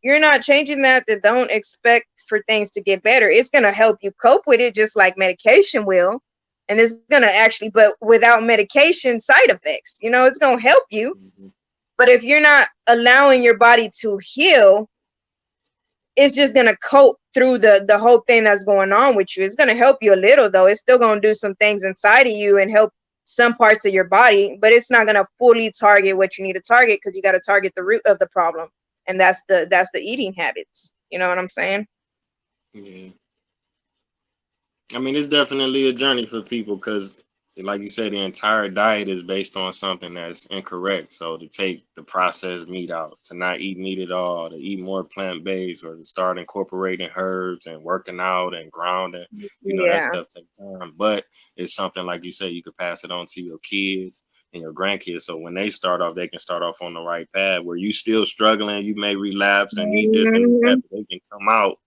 you're not changing that, then don't expect for things to get better. It's going to help you cope with it just like medication will. And it's going to actually, but without medication side effects, you know, it's going to help you. Mhm. But if you're not allowing your body to heal, it's just going to cope through the whole thing that's going on with you. It's going to help you a little, though. It's still going to do some things inside of you and help some parts of your body, but it's not going to fully target what you need to target, because you got to target the root of the problem, and that's the eating habits. You know what I'm saying? Yeah. I mean, it's definitely a journey for people because, like you said, the entire diet is based on something that's incorrect. So to take the processed meat out, to not eat meat at all, to eat more plant based, or to start incorporating herbs and working out and grounding, that Yeah. stuff takes time. But it's something, like you said, you could pass it on to your kids and your grandkids. So when they start off, they can start off on the right path. Where you still struggling, you may relapse and need this and need that, Mhm. but they can come out,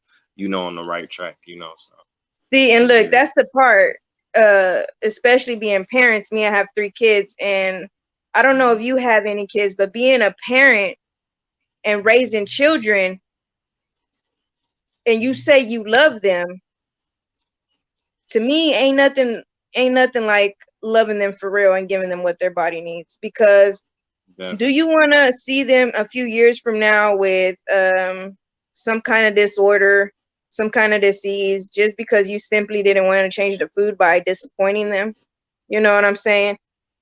on the right track. So. See, and look, Yeah. that's the part. Especially being parents. Me, I have 3 kids, and I don't know if you have any kids, but being a parent and raising children, and you say you love them, to me ain't nothing like loving them for real and giving them what their body needs. Because do Definitely. you want to see them a few years from now with some kind of disorder, some kind of disease, just because you simply didn't want to change the food by disappointing them? You know what I'm saying?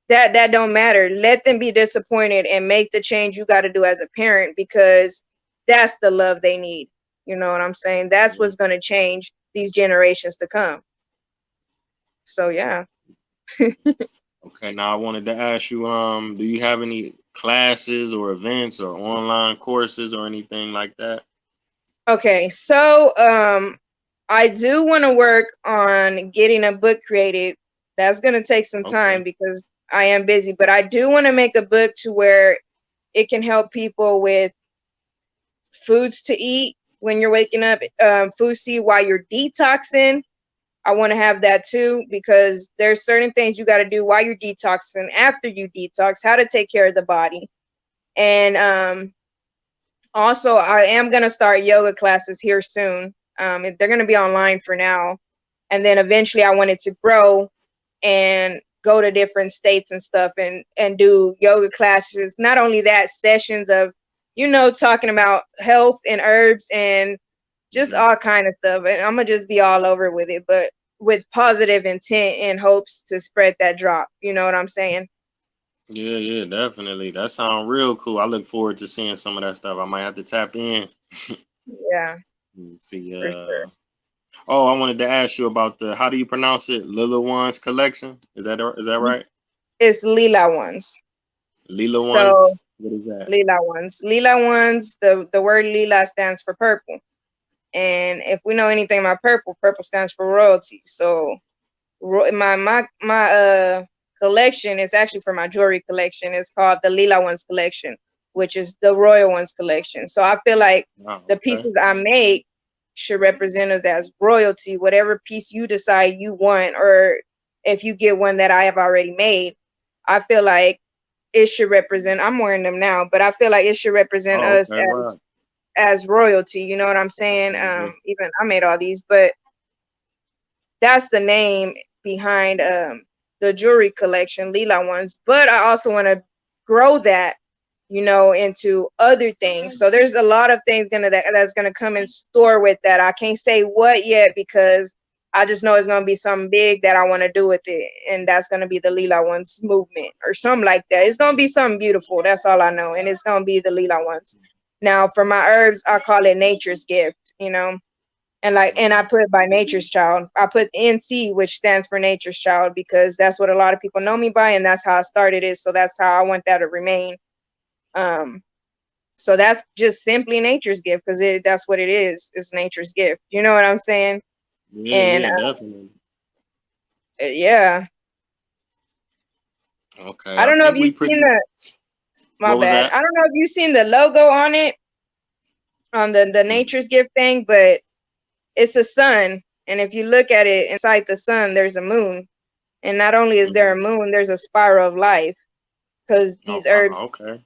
That don't matter. Let them be disappointed and make the change you got to do as a parent, because that's the love they need. You know what I'm saying? That's Yeah. what's going to change these generations to come. So yeah. Okay. Now I wanted to ask you, do you have any classes or events or online courses or anything like that? Okay, so I do want to work on getting a book created. That's going to take some Okay. time because I am busy, but I do want to make a book to where it can help people with foods to eat when you're waking up, foods to eat while you're detoxing. I want to have that too, because there's certain things you got to do while you're detoxing, after you detox, how to take care of the body. And also, I am going to start yoga classes here soon. They're going to be online for now. And then eventually I wanted to grow and go to different states and stuff, and do yoga classes. Not only that, sessions of, talking about health and herbs and just Hmm. all kind of stuff. And I'm going to just be all over with it, but with positive intent and hopes to spread that drop. You know what I'm saying? Yeah, yeah, definitely. That sounds real cool. I look forward to seeing some of that stuff. I might have to tap in Yeah, and see. for sure. Oh, I wanted to ask you about the. How do you pronounce it? Lila Ones collection. Is that right? It's lila ones. Lila So Ones. What is that? lila ones. Lila ones, the word lila stands for purple. And if we know anything about purple, purple stands for royalty. So my collection is actually for my jewelry collection. It's called the Lila Ones collection, which is the Royal Ones collection. So I feel like Oh, the okay. pieces I make should represent us as royalty, whatever piece you decide you want, or if you get one that I have already made, I feel like it should represent, I'm wearing them now, but I feel like it should represent Oh, us okay. Wow. as royalty. You know what I'm saying? Hmm. Even I made all these, but that's the name behind the jewelry collection, Lila Ones. But I also want to grow that, into other things. So there's a lot of things that's gonna come in store with that. I can't say what yet, because I just know it's gonna be something big that I want to do with it, and that's gonna be the Lila Ones movement or something like that. It's gonna be something beautiful. That's all I know, and it's gonna be the Lila Ones. Now for my herbs, I call it nature's gift. And I Hmm. put by Nature's Child. I put NT, which stands for Nature's Child, because that's what a lot of people know me by, and that's how I started it. So that's how I want that to remain. Um, so that's just simply nature's gift, because that's what it is. It's nature's gift. You know what I'm saying? Yeah, And yeah, definitely. yeah, Okay, I I don't know if think we you've seen pretty. my What was bad. that? I don't know if you've seen the logo on it, on the Mm-hmm. nature's gift thing, but it's a sun. And if you look at it inside the sun, there's a moon. And not only is there a Mm-hmm. moon, there's a spiral of life, because Oh, these wow. herbs Okay.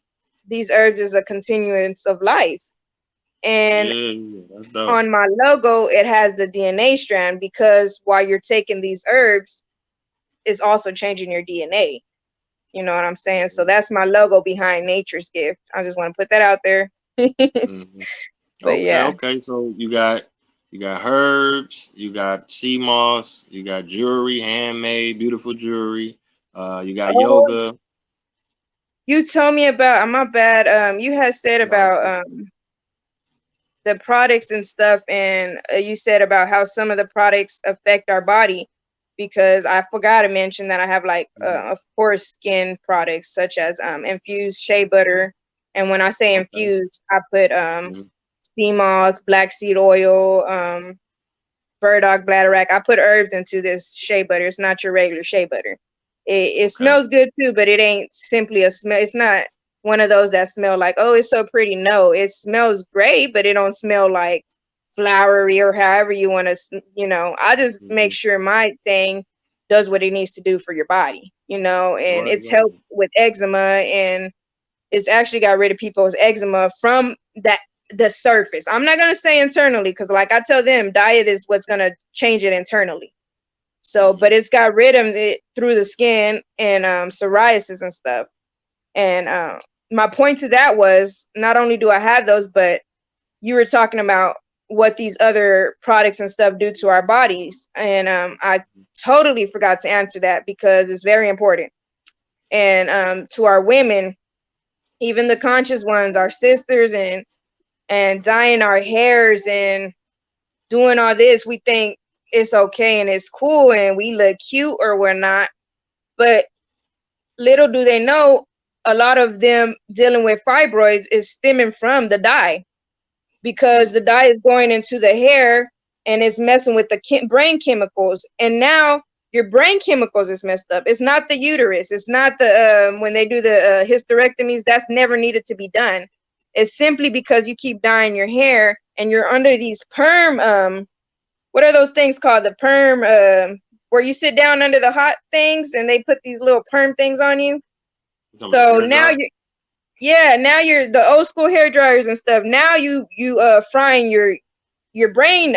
these herbs is a continuance of life. And Yeah, yeah, that's dope. on my logo, it has the DNA strand because while you're taking these herbs, it's also changing your DNA. You know what I'm saying? So Mhm. that's my logo behind Nature's Gift. I just want to put that out there. Mhm. But Okay, yeah. okay. So you got herbs, you got sea moss, you got jewelry, handmade, beautiful jewelry. You got Oh, yoga. you told me about, my bad. You had said No, about the products and stuff, and you said about how some of the products affect our body, because I forgot to mention that I have, like, mhm, of course, skin products such as infused shea butter. And when I say okay. infused, I put Mhm, sea moss, black seed oil, burdock bladderwrack. I put herbs into this shea butter. It's not your regular shea butter. It okay. smells good too, but it ain't simply a smell. It's not one of those that smell like, oh, it's so pretty. No, it smells great, but it don't smell like flowery or however you want to. I just make Mhm. sure my thing does what it needs to do for your body. And Right, it's helped right. with eczema, and it's actually got rid of people's eczema from the surface. I'm not gonna say internally, because like I tell them, diet is what's gonna change it internally. So, but Mhm, it's got rid of it through the skin and psoriasis and stuff. And my point to that was, not only do I have those, but you were talking about what these other products and stuff do to our bodies, and I totally forgot to answer that because it's very important. And to our women, even the conscious ones, our sisters, and dyeing our hairs and doing all this, we think it's okay and it's cool and we look cute or we're not. But little do they know, a lot of them dealing with fibroids is stemming from the dye, because the mhm, dye is going into the hair and it's messing with the brain chemicals. And now your brain chemicals is messed up. It's not the uterus. It's not the when they do the hysterectomies. That's never needed to be done. It's simply because you keep dyeing your hair and you're under these perm. What are those things called? The perm. Where you sit down under the hot things and they put these little perm things on you. You talking about the So hair now dryer? you, yeah, now you're the old school hair dryers and stuff. Now you frying your brain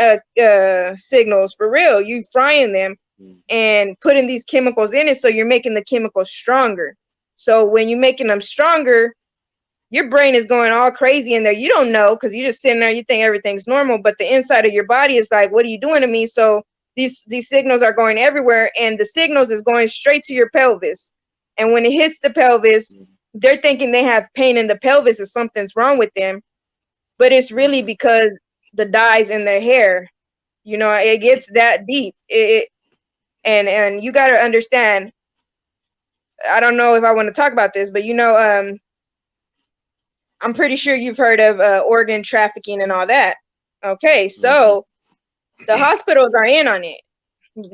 signals for real. You frying them Mhm, and putting these chemicals in it, so you're making the chemicals stronger. So when you're making them stronger, your brain is going all crazy in there. You don't know, because you're just sitting there, you think everything's normal, but the inside of your body is like, what are you doing to me? So these signals are going everywhere, and the signals is going straight to your pelvis. And when it hits the pelvis, mhm, they're thinking they have pain in the pelvis or something's wrong with them, but it's really mhm, because the dyes in their hair. It gets that deep. And you got to understand. I don't know if I want to talk about this, but I'm pretty sure you've heard of organ trafficking and all that. Okay, mhm. so the hospitals are in on it.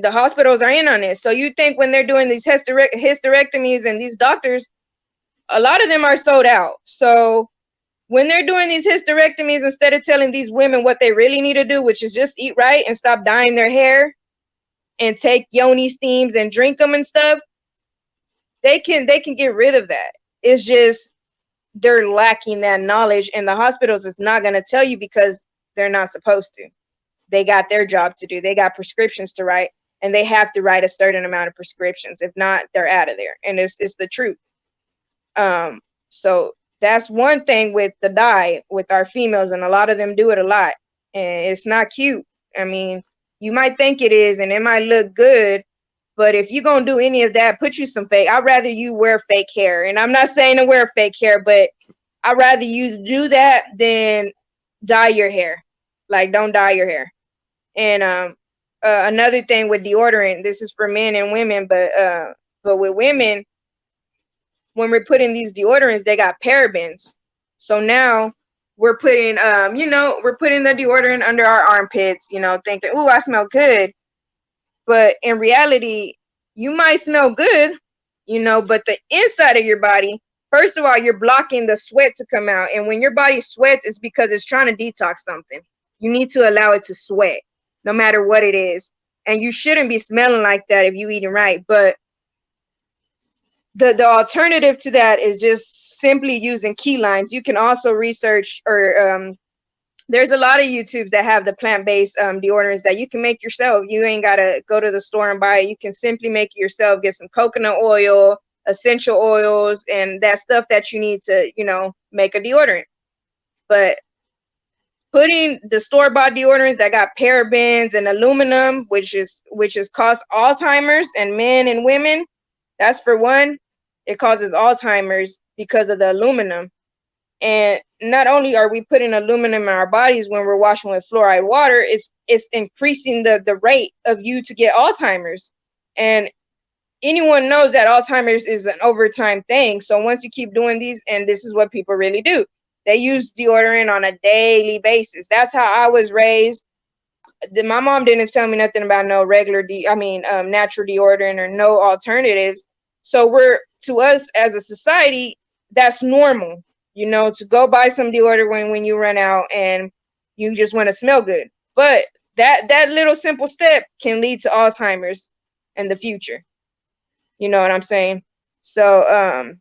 The hospitals are in on it. So you think when they're doing these hysterectomies, and these doctors, a lot of them are sold out. So when they're doing these hysterectomies, instead of telling these women what they really need to do, which is just eat right and stop dyeing their hair and take yoni steams and drink them and stuff, they can get rid of that. It's just they're lacking that knowledge, and the hospitals is not going to tell you because they're not supposed to. They got their job to do. They got prescriptions to write, and they have to write a certain amount of prescriptions. If not, they're out of there. And it's the truth. So that's one thing with the dye with our females, and a lot of them do it a lot, and it's not cute. I mean, you might think it is, and it might look good, but if you're gonna do any of that, put you some fake. I'd rather you wear fake hair, and I'm not saying to wear fake hair, but I'd rather you do that than dye your hair. Like, don't dye your hair. And another thing with deodorant, this is for men and women, but with women, when we're putting these deodorants, they got parabens. So now we're putting we're putting the deodorant under our armpits, thinking, "Ooh, I smell good." But in reality, you might smell good, but the inside of your body, first of all, you're blocking the sweat to come out. And when your body sweats, it's because it's trying to detox something. You need to allow it to sweat, no matter what it is. And you shouldn't be smelling like that if you eating right. But the alternative to that is just simply using key limes. You can also research or there's a lot of YouTubes that have the plant-based deodorants that you can make yourself. You ain't gotta go to the store and buy it. You can simply make it yourself. Get some coconut oil, essential oils, and that stuff that you need to, make a deodorant. But putting the store-bought deodorants that got parabens and aluminum, which is cause Alzheimer's in men and women, that's for one. It causes Alzheimer's because of the aluminum. And not only are we putting aluminum in our bodies when we're washing with fluoride water, it's increasing the rate of you to get Alzheimer's. And anyone knows that Alzheimer's is an overtime thing. So once you keep doing these, and this is what people really do, they use deodorant on a daily basis. That's how I was raised. My mom didn't tell me nothing about no regular natural deodorant or no alternatives. So to us as a society, that's normal, to go buy some deodorant when you run out and you just want to smell good. But that little simple step can lead to Alzheimer's in the future. You know what I'm saying? So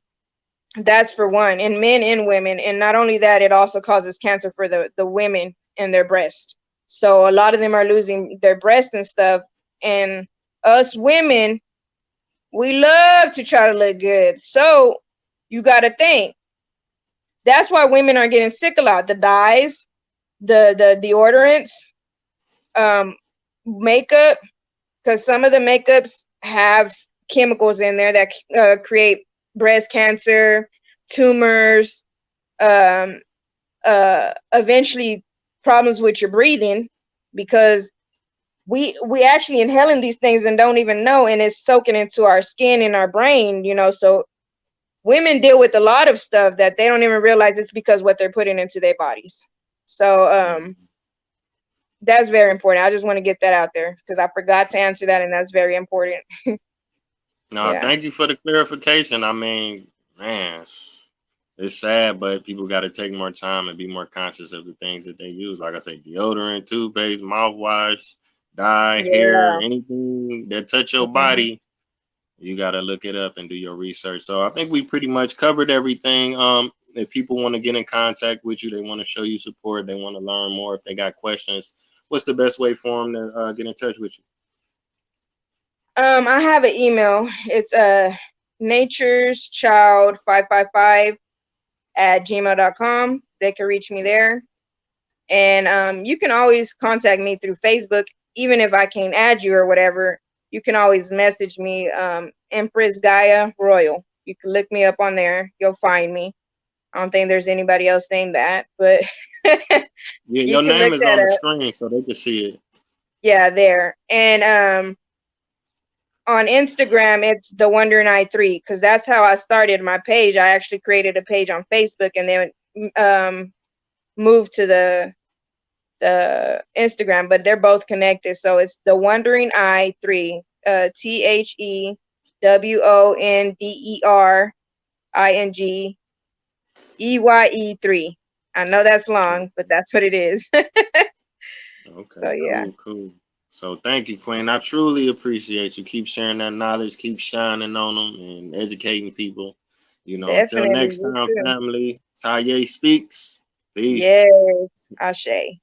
that's for one, in men and women. And not only that, it also causes cancer for the women in their breast. So a lot of them are losing their breast and stuff. And us women, we love to try to look good. So you got to think. That's why women are getting sick a lot. The dyes, the deodorants, makeup, because some of the makeups have chemicals in there that create breast cancer, tumors, eventually problems with your breathing, because we actually inhaling these things and don't even know, and it's soaking into our skin and our brain, so women deal with a lot of stuff that they don't even realize it's because what they're putting into their bodies. So that's very important. I just want to get that out there because I forgot to answer that, and that's very important. No, Yeah. thank you for the clarification. I mean, man, it's sad, but people got to take more time and be more conscious of the things that they use. Like I say, deodorant, toothpaste, mouthwash, dye, hair, Yeah. anything that touch your Mhm. body, you got to look it up and do your research. So I think we pretty much covered everything. If people want to get in contact with you, they want to show you support, they want to learn more, if they got questions, what's the best way for them to get in touch with you? I have an email. It's nature'schild555@gmail.com. They can reach me there. And you can always contact me through Facebook, even if I can't add you or whatever. You can always message me, Empress Gaia Royal. You can look me up on there. You'll find me. I don't think there's anybody else named that, but Yeah, you your can name look is that on the up. screen, so they can see it. Yeah, there. And on Instagram, it's the Wondering Eye 3, because that's how I started my page. I actually created a page on Facebook and then moved to the Instagram, but they're both connected. So it's the Wondering Eye 3, THEWONDERINGEYE 3. I know that's long, but that's what it is. So Okay, yeah, cool. So thank you, Queen. I truly appreciate you. Keep sharing that knowledge, keep shining on them and educating people. Until definitely. next You time, too. family. Taye speaks. Peace. Yes, Ashe.